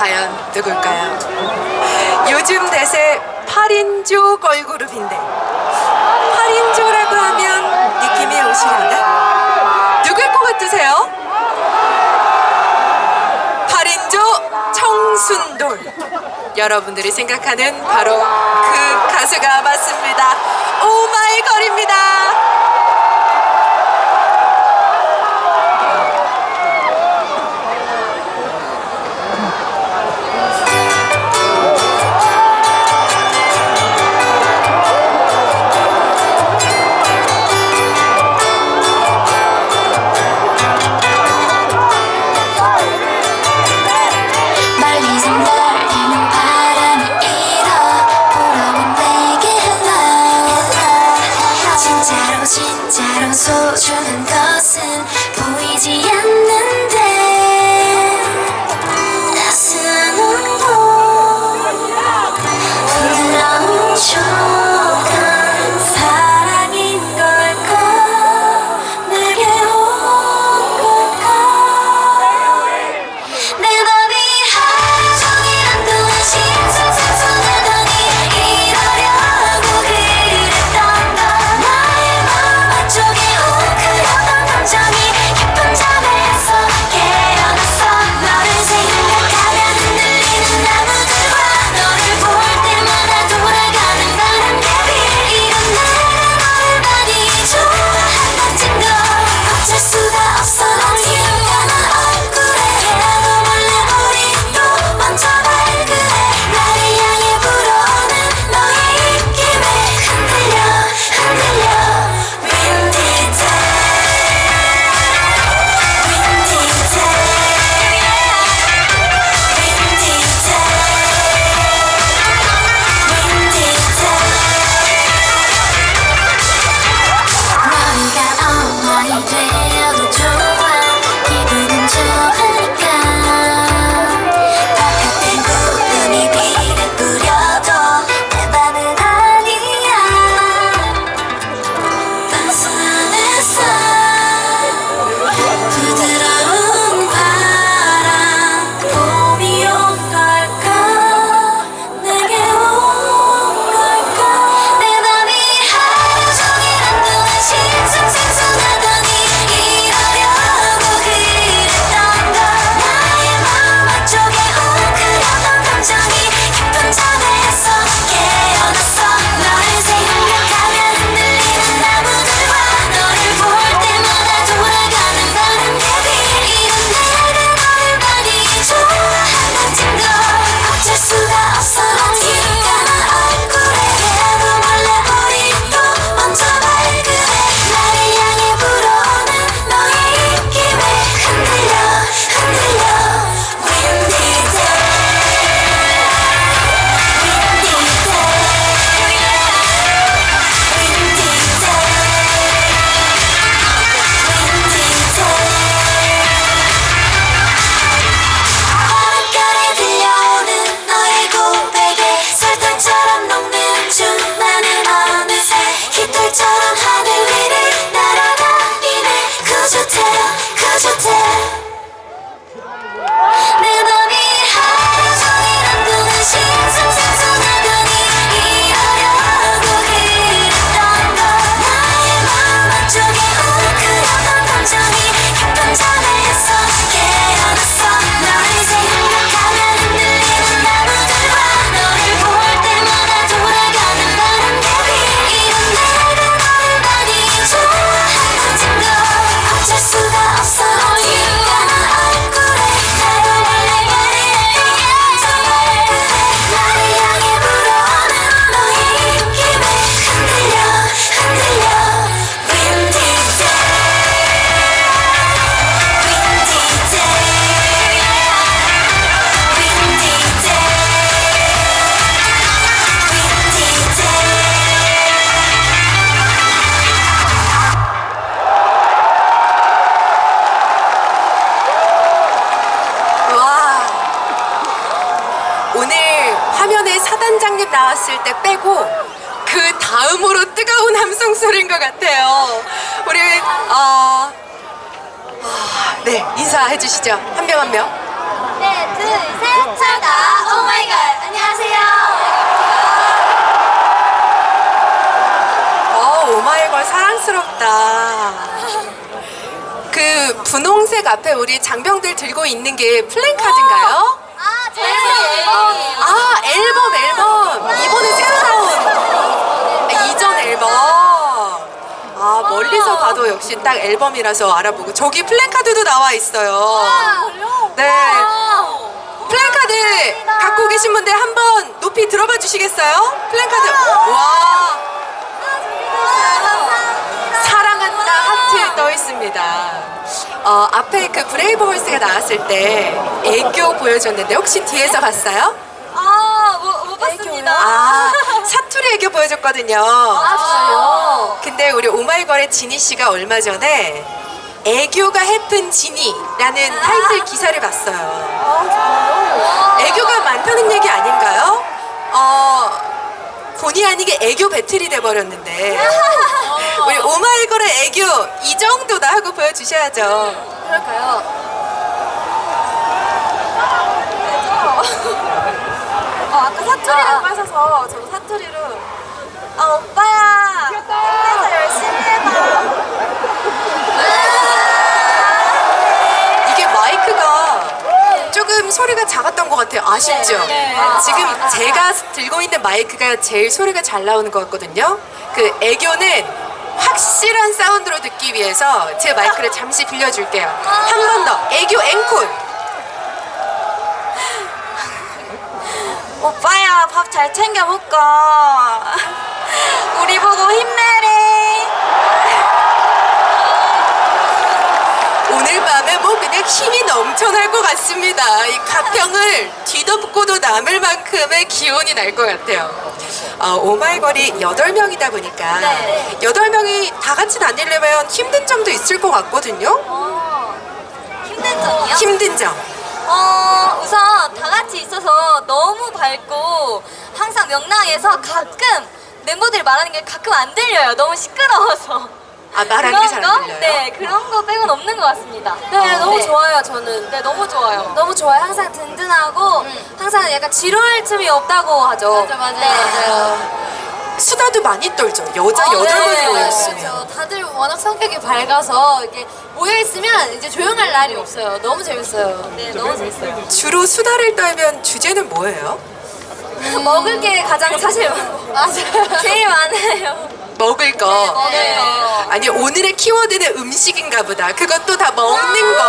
과연 누굴까요? 요즘 대세 8인조 걸그룹인데 8인조라고 하면 느낌이 오시려나? 누굴 것 같으세요? 8인조 청순돌. 여러분들이 생각하는 바로 그 가수가 맞습니다. 오마이걸입니다. 소중한 것은 보이지 않는데 따스한 온도 부드러운 촉감 사랑인 걸까 내게 온 걸까 내 맘이 하루 종일 한동안 싱숭생숭하더니 이러려고 그랬던 건 나의 마음 한쪽에 감정이 깊은 잠에서 깨어났어 너를 생각하면 흔들리는 나무들과 너를 볼 때마다 돌아가는 바람개비 이런 내가 너를 많이 좋아한다는 걸 어쩔 수가 없어 넌 기억나는 얼굴에 나도 몰래 우리 또 먼저 발그레 나를 향해 불어오는 너의 입김에 흔들려 Windy day 되어도 좋아 기분은 좋으니까 바깥엔 구름이 비를 뿌려도 내 맘은 아니야 방수 안에서 부드러운 바람 봄이 온 걸까 내게 온 걸까 내 맘이 하루 종일 한동안 싱숭생숭하더니 이러려고 그랬던 건 나의 마음 한쪽에 웅크렸던 감정이 깊은 잠에서 깨어났어 너를 생각하면 흔들리는 나무들과 너를 볼 때마다 돌아가는 바람개비 이런 내가 너를 많이 좋아한다는 걸 어쩔 수가 없어 넌 기억나는 얼굴에 나도 몰래 우리 또 먼저 발그레 나를 향해 불어오는 너의 입김에 흔들려 Windy day Windy day Windy 바닷가에 들려오는 너의 고백에 설탕처럼 녹는 중 나는 어느새 깃털처럼 하늘 위를 날아다니네 그저 내 맘이 하루 종일 한동안 싱숭생숭하더니 이러려고 그랬던 건 나의 마음 한쪽에 웅크렸던 감정이 깊은 잠에서 깨어났어 너를 생각하면 흔들리는 나무들과 너를 볼 때마다 돌아가는 바람개비 이런 내가 너를 많이 좋아한다는 걸 어쩔 수가 없어 넌 기억나는 얼굴에 나도 몰래 나를 향해 불어오는 너의 입김에 흔들려 Windy day Windy day Windy day Windy day 와, 오늘 화면에 사단장님 나왔을 때 빼고 그 다음으로 뜨거운 함성 소리인 것 같아요. 우리 네, 인사해 주시죠. 한 명 한 명. 네, 둘, 셋, 차다. 오마이걸. 안녕하세요. 오마이걸 사랑스럽다. 그 분홍색 앞에 우리 장병들 들고 있는 게 플랜카드인가요? 아, 저희 앨범이에요. 아, 앨범. 이번에 새로 나온 이전 앨범. 아, 멀리서 봐도 역시 딱 앨범이라서 알아보고. 저기 플랜카드도 나와 있어요. 네. 플랜카드 갖고 계신 분들 한번 높이 들어봐 주시겠어요? 플랜카드. 와. 사랑한다 하트 떠 있습니다. 앞에 그 브레이브 홀스가 나왔을 때 애교 보여줬는데 혹시 뒤에서 봤어요? 못 봤습니다. 아, 사투리 애교 보여줬거든요. 진짜요? 근데 우리 오마이걸의 지니 씨가 얼마 전에 애교가 해픈 지니라는 타이틀 기사를 봤어요. 애교가 많다는 얘기 아닌가요? 본의 아니게 애교 배틀이 돼버렸는데 우리 오마이걸의 애교 이 정도다 하고 보여주셔야죠. 그럴까요? 아까 사투리를 빠셔서 저도 사투리로 오빠야 힘내서 열심히 해봐. 이게 마이크가 조금 소리가 작았던 것 같아요. 아쉽죠? 네. 지금 제가 들고 있는 마이크가 제일 소리가 잘 나오는 것 같거든요. 그 애교는 확실한 사운드로 듣기 위해서 제 마이크를 잠시 빌려줄게요. 한 번 더 애교 앵콜. 오빠야 밥 잘 챙겨 먹고 우리 보고 힘내래. 오늘 밤에 뭐 그냥 힘이 넘쳐날 것 같습니다. 이 가평을 뒤덮고도 남을 만큼의 기운이 날 것 같아요. 오마이걸이 8명이다 보니까 네. 8명이 다 같이 다니려면 힘든 점도 있을 것 같거든요. 힘든 점이요? 힘든 점. 우선 다 같이 있어서 너무 밝고 항상 명랑해서 가끔 멤버들이 말하는 게 가끔 안 들려요. 너무 시끄러워서. 아, 말하는 게 잘 안 들려요? 네, 그런 거 빼곤 없는 것 같습니다. 네, 너무 좋아요, 저는. 네, 너무 좋아요. 너무 좋아요. 항상 든든하고, 항상 약간 지루할 틈이 없다고 하죠. 맞아요. 네. 수다도 많이 떨죠. 여자 8명이 모였으면. 그렇죠. 다들 워낙 성격이 밝아서, 이렇게 모여있으면 이제 조용할 날이 없어요. 너무 재밌어요. 네, 너무 재밌어요. 주로 수다를 떨면 주제는 뭐예요? 먹을 게 가장 사실 맞아요. 제일 많아요. 먹을 거. 먹을 거. 아니, 오늘의 키워드는 음식인가 보다. 그것도 다 먹는 거.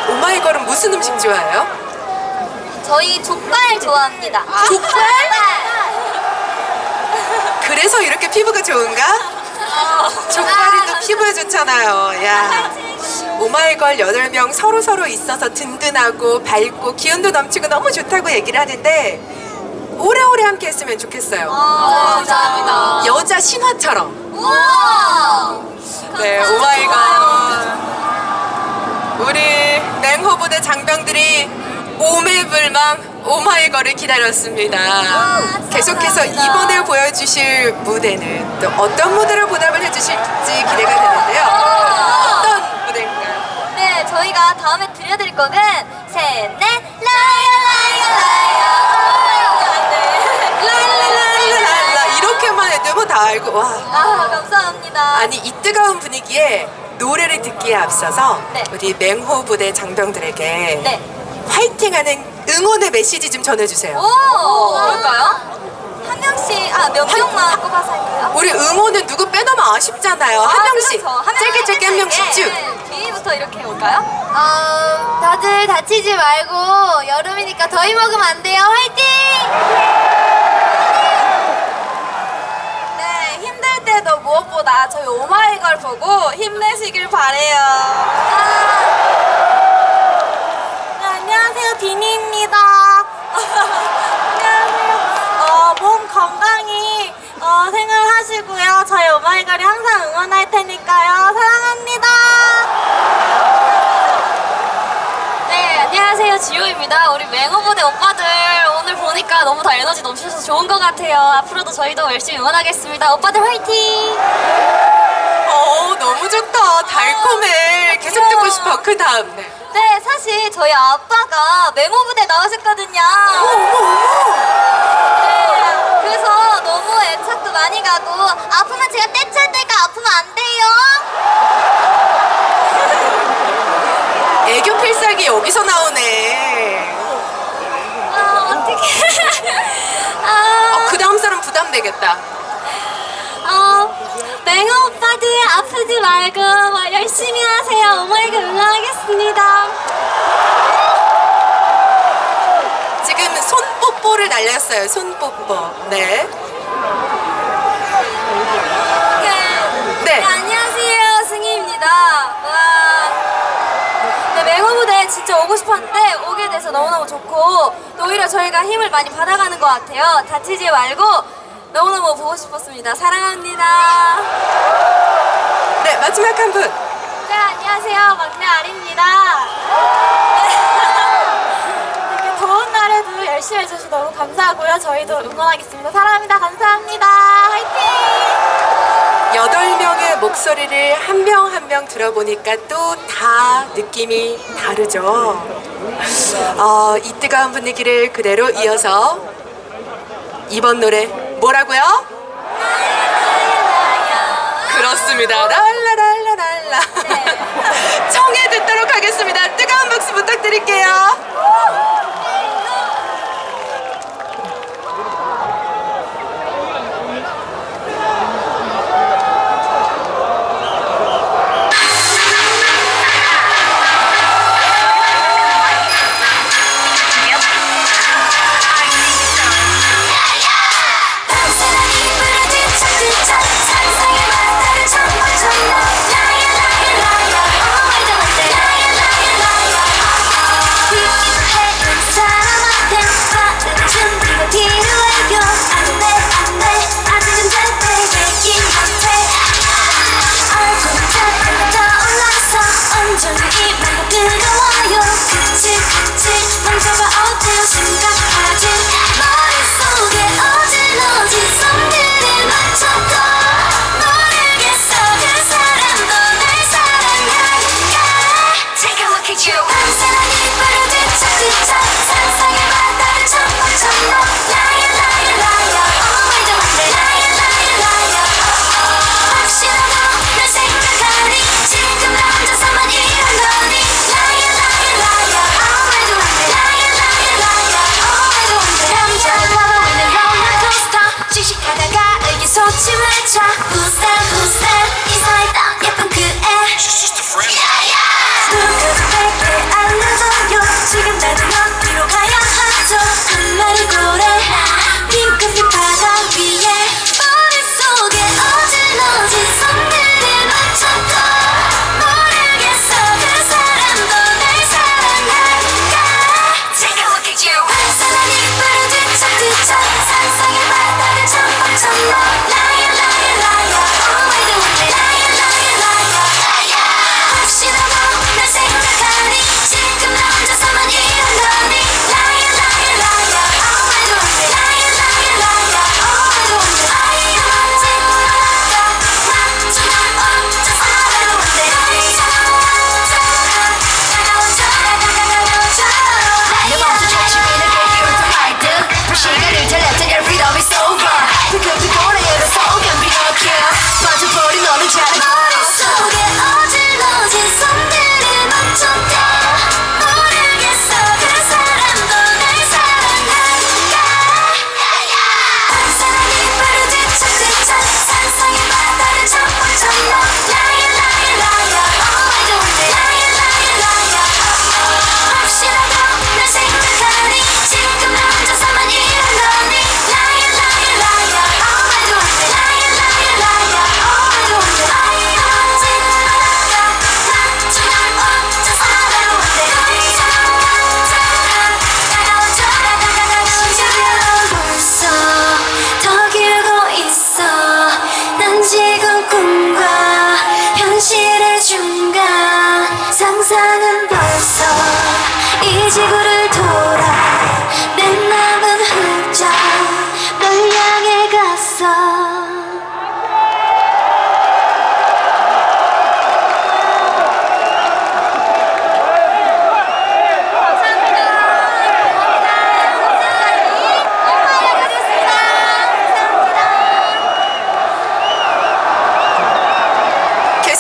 오마이걸은 무슨 음식 좋아해요? 저희 족발 좋아합니다. 족발? 그래서 이렇게 피부가 좋은가? 족발이 또 피부에 좋잖아요. 야. 오마이걸 8명 서로 있어서 든든하고 밝고 기운도 넘치고 너무 좋다고 얘기를 하는데 오래오래 함께 했으면 좋겠어요. 감사합니다. 여자 신화처럼. 우와! 네, 오마이걸. 우리 맹호부대 장병들이 오매불망 오마이걸을 기다렸습니다. 계속해서 이번에 보여주실 무대는 또 어떤 무대로 보답을 해주실지 기대가 되는데요. 어떤 무대인가요? 네, 저희가 다음에 들려드릴 곡은 셋, 넷, 라이어, 라이어, 네. 랄랄랄랄라 이렇게만 해도 뭐 다 알고 와. 감사합니다. 아니 이 뜨거운 분위기에 노래를 듣기에 앞서서 네. 우리 맹호부대 장병들에게 네. 화이팅하는 응원의 메시지 좀 전해주세요. 오, 그럴까요? 한 명씩, 몇 명만 꼽아서 할까요? 우리 응원은 누구 빼놓으면 아쉽잖아요. 한 명씩 그렇죠. 한 짧게 한 명씩 쭉. 뒤부터 이렇게 올까요? 다들 다치지 말고, 여름이니까 더위 먹으면 안 돼요. 화이팅! 네, 힘들 때도 무엇보다 저희 오마이걸 보고 힘내시길 바래요. 네, 안녕하세요, 디니입니다. 안녕하세요. 몸 건강히 생활하시고요. 저희 오마이걸이 항상 응원할 테니까요. 사랑합니다. 네, 안녕하세요. 지효입니다. 우리 맹호부대 오빠들 오늘 보니까 너무 다 에너지 넘치셔서 좋은 것 같아요. 앞으로도 저희도 열심히 응원하겠습니다. 오빠들 화이팅! 너무 좋다. 달콤해. 계속 듣고 싶어. 그 다음. 다음. 네. 네, 사실 저희 아빠가 맹호부대 나오셨거든요. 네, 그래서 너무 애착도 많이 가고 아프면 제가 떼찰 때가 아프면 안 돼요. 애교 필살기 여기서 나오네. 어떡해. 아, 그 다음 사람 부담되겠다. 맹호 오빠들 아프지 말고 열심히 하세요. 오마이걸 응원하겠습니다. 지금 손뽀뽀를 날렸어요. 손뽀뽀. 네. 네. 안녕하세요. 승희입니다. 와. 네, 맹호부대 진짜 오고 싶었는데 오게 돼서 너무너무 좋고 또 오히려 저희가 힘을 많이 받아가는 것 같아요. 다치지 말고 너무너무 보고 싶었습니다. 사랑합니다. 네, 마지막 한 분. 네, 안녕하세요. 막내 아리입니다. 이렇게 더운 날에도 열심히 해주셔서 너무 감사하고요. 저희도 응원하겠습니다. 사랑합니다. 감사합니다. 화이팅! 8명의 목소리를 한 명 한 명 들어보니까 또 다 느낌이 다르죠. 이 뜨거운 분위기를 그대로 이어서 이번 노래 뭐라고요? 그렇습니다. 랄라랄라랄라. 청해 듣도록 하겠습니다. 뜨거운 박수 부탁드릴게요. 사랑이 부러진 척들처럼 상상의 바다를 전부처럼 라야 라야 라야 Oh my god 라야 라야 라야 기쁘게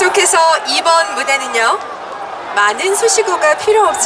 계속해서 2번 무대는요. 많은 수식어가 필요 없을